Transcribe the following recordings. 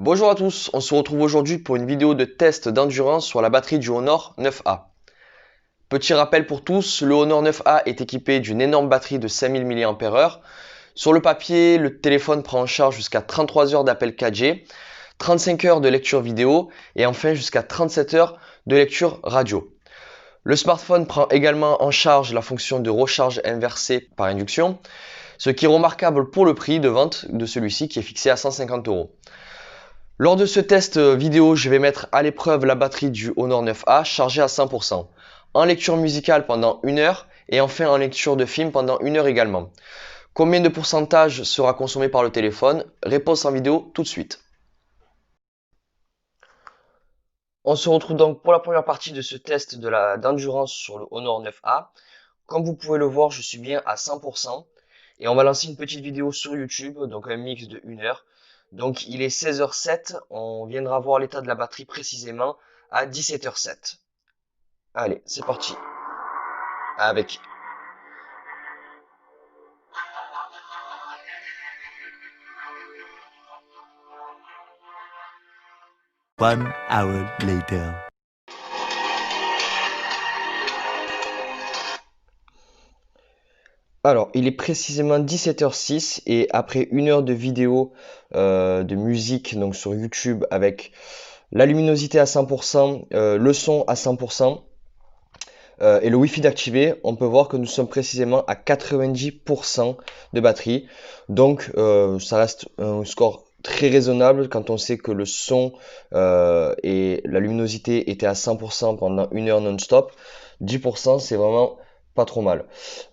Bonjour à tous, on se retrouve aujourd'hui pour une vidéo de test d'endurance sur la batterie du Honor 9A. Petit rappel pour tous, le Honor 9A est équipé d'une énorme batterie de 5000 mAh. Sur le papier, le téléphone prend en charge jusqu'à 33 heures d'appel 4G, 35 heures de lecture vidéo et enfin jusqu'à 37 heures de lecture radio. Le smartphone prend également en charge la fonction de recharge inversée par induction, ce qui est remarquable pour le prix de vente de celui-ci qui est fixé à 150 euros. Lors de ce test vidéo, je vais mettre à l'épreuve la batterie du Honor 9A chargée à 100%, en lecture musicale pendant 1 heure et enfin en lecture de film pendant 1 heure également. Combien de pourcentage sera consommé par le téléphone? Réponse en vidéo tout de suite. On se retrouve donc pour la première partie de ce test d'endurance sur le Honor 9A. Comme vous pouvez le voir, je suis bien à 100%. Et on va lancer une petite vidéo sur YouTube, donc un mix de 1 heure. Donc il est 16h07, on viendra voir l'état de la batterie précisément à 17h07. Allez, c'est parti. Avec 1 hour later. Alors, il est précisément 17h06 et après 1 heure de vidéo de musique donc sur YouTube avec la luminosité à 100%, le son à 100% et le Wi-Fi d'activer, on peut voir que nous sommes précisément à 90% de batterie. Donc, ça reste un score très raisonnable quand on sait que le son et la luminosité étaient à 100% pendant 1 heure non-stop. 10%, c'est vraiment pas trop mal.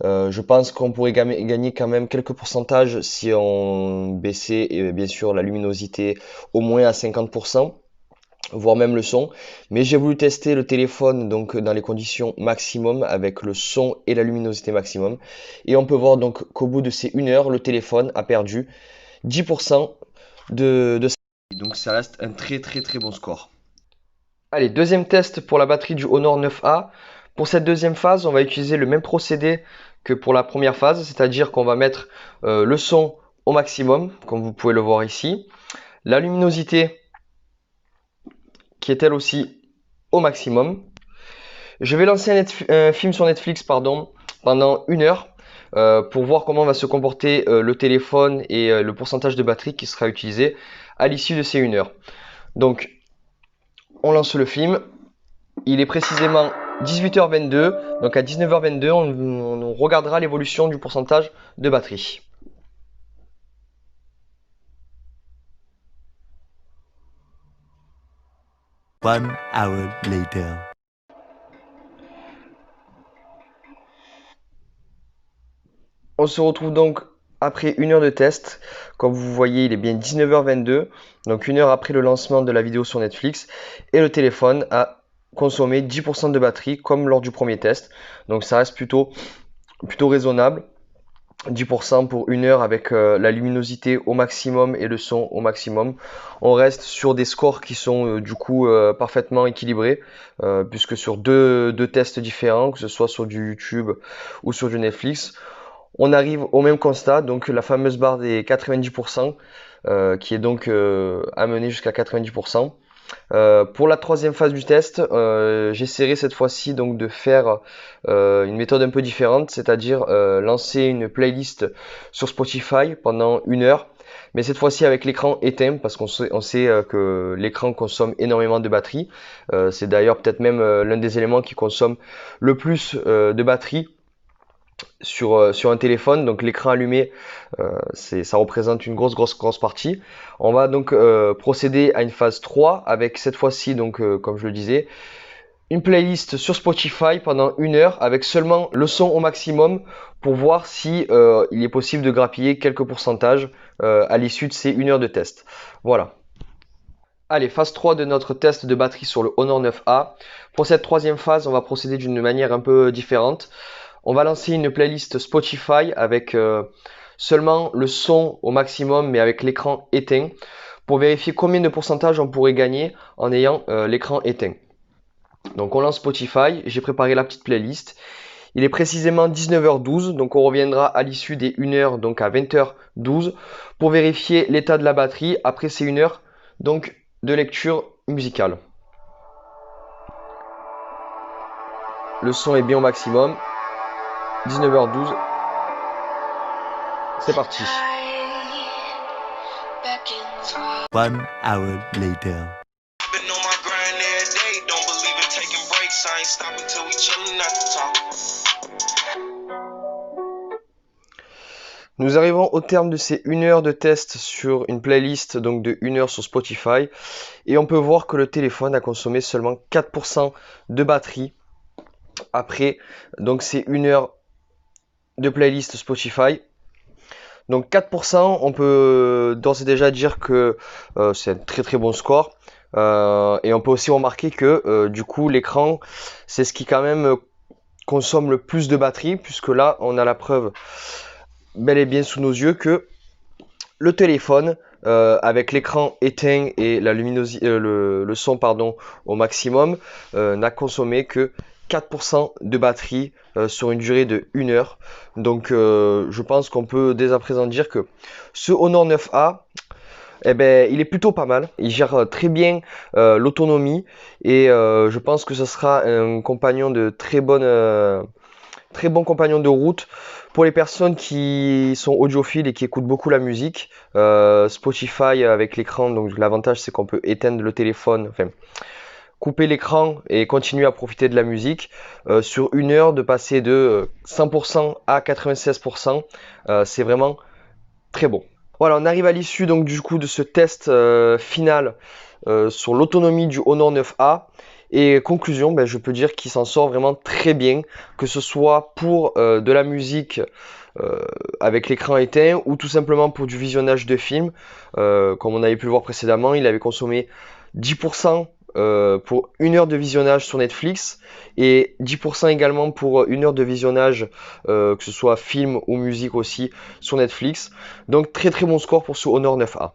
Je pense qu'on pourrait gagner quand même quelques pourcentages si on baissait bien sûr la luminosité au moins à 50%, voire même le son. Mais j'ai voulu tester le téléphone donc dans les conditions maximum avec le son et la luminosité maximum. Et on peut voir donc qu'au bout de ces 1 heure, le téléphone a perdu 10% de sa batterie. Donc ça reste un très bon score. Allez, deuxième test pour la batterie du Honor 9A. Pour cette deuxième phase, on va utiliser le même procédé que pour la première phase, c'est-à-dire qu'on va mettre le son au maximum, comme vous pouvez le voir ici. La luminosité qui est elle aussi au maximum. Je vais lancer un film sur Netflix pendant 1 heure pour voir comment va se comporter le téléphone et le pourcentage de batterie qui sera utilisé à l'issue de ces 1 heure. Donc, on lance le film. Il est précisément 18h22. Donc à 19h22, on regardera l'évolution du pourcentage de batterie. One hour later. On se retrouve donc après 1 heure de test. Comme vous voyez, il est bien 19h22, donc 1 heure après le lancement de la vidéo sur Netflix. Et le téléphone a consommé 10% de batterie comme lors du premier test. Donc ça reste plutôt raisonnable. 10% pour 1 heure avec la luminosité au maximum et le son au maximum. On reste sur des scores qui sont du coup parfaitement équilibrés, puisque sur deux tests différents, que ce soit sur du YouTube ou sur du Netflix, on arrive au même constat, donc la fameuse barre des 90%, qui est donc amenée jusqu'à 90%. Pour la troisième phase du test, j'essaierai cette fois-ci donc de faire une méthode un peu différente, c'est-à-dire lancer une playlist sur Spotify pendant 1 heure, mais cette fois-ci avec l'écran éteint parce qu'on sait que l'écran consomme énormément de batterie. C'est d'ailleurs peut-être même l'un des éléments qui consomme le plus de batterie sur un téléphone. Donc l'écran allumé, ça représente une grosse partie. On va donc procéder à une phase 3 avec cette fois-ci, donc comme je le disais, une playlist sur Spotify pendant 1 heure avec seulement le son au maximum pour voir si il est possible de grappiller quelques pourcentages à l'issue de ces 1 heure de test. Voilà. Allez, phase 3 de notre test de batterie sur le Honor 9A. Pour cette troisième phase, on va procéder d'une manière un peu différente. On va lancer une playlist Spotify avec seulement le son au maximum mais avec l'écran éteint pour vérifier combien de pourcentage on pourrait gagner en ayant l'écran éteint. Donc on lance Spotify, j'ai préparé la petite playlist. Il est précisément 19h12, donc on reviendra à l'issue des 1 heure, donc à 20h12, pour vérifier l'état de la batterie après ces 1 heure donc de lecture musicale. Le son est bien au maximum. 19h12. C'est parti. 1 hour later. Nous arrivons au terme de ces 1 heure de test sur une playlist donc de 1 heure sur Spotify et on peut voir que le téléphone a consommé seulement 4% de batterie après donc ces 1 heure de playlist Spotify. Donc 4%, on peut d'ores et déjà dire que c'est un très très bon score. Et on peut aussi remarquer que du coup l'écran c'est ce qui quand même consomme le plus de batterie, puisque là on a la preuve bel et bien sous nos yeux que le téléphone avec l'écran éteint et la luminosité, le son pardon, au maximum n'a consommé que 4% de batterie sur une durée de 1 heure. Donc je pense qu'on peut dès à présent dire que ce Honor 9A, eh ben, il est plutôt pas mal. Il gère très bien l'autonomie et je pense que ce sera un compagnon de très bon compagnon de route pour les personnes qui sont audiophiles et qui écoutent beaucoup la musique. Spotify avec l'écran, donc l'avantage c'est qu'on peut éteindre le téléphone, enfin couper l'écran et continuer à profiter de la musique. Sur 1 heure, de passer de 100% à 96%, c'est vraiment très bon. Voilà, on arrive à l'issue donc du coup de ce test final sur l'autonomie du Honor 9A. Et conclusion, ben, je peux dire qu'il s'en sort vraiment très bien, que ce soit pour de la musique avec l'écran éteint ou tout simplement pour du visionnage de films. Comme on avait pu le voir précédemment, il avait consommé 10% pour 1 heure de visionnage sur Netflix et 10% également pour 1 heure de visionnage, que ce soit film ou musique aussi sur Netflix. Donc très très bon score pour ce Honor 9A.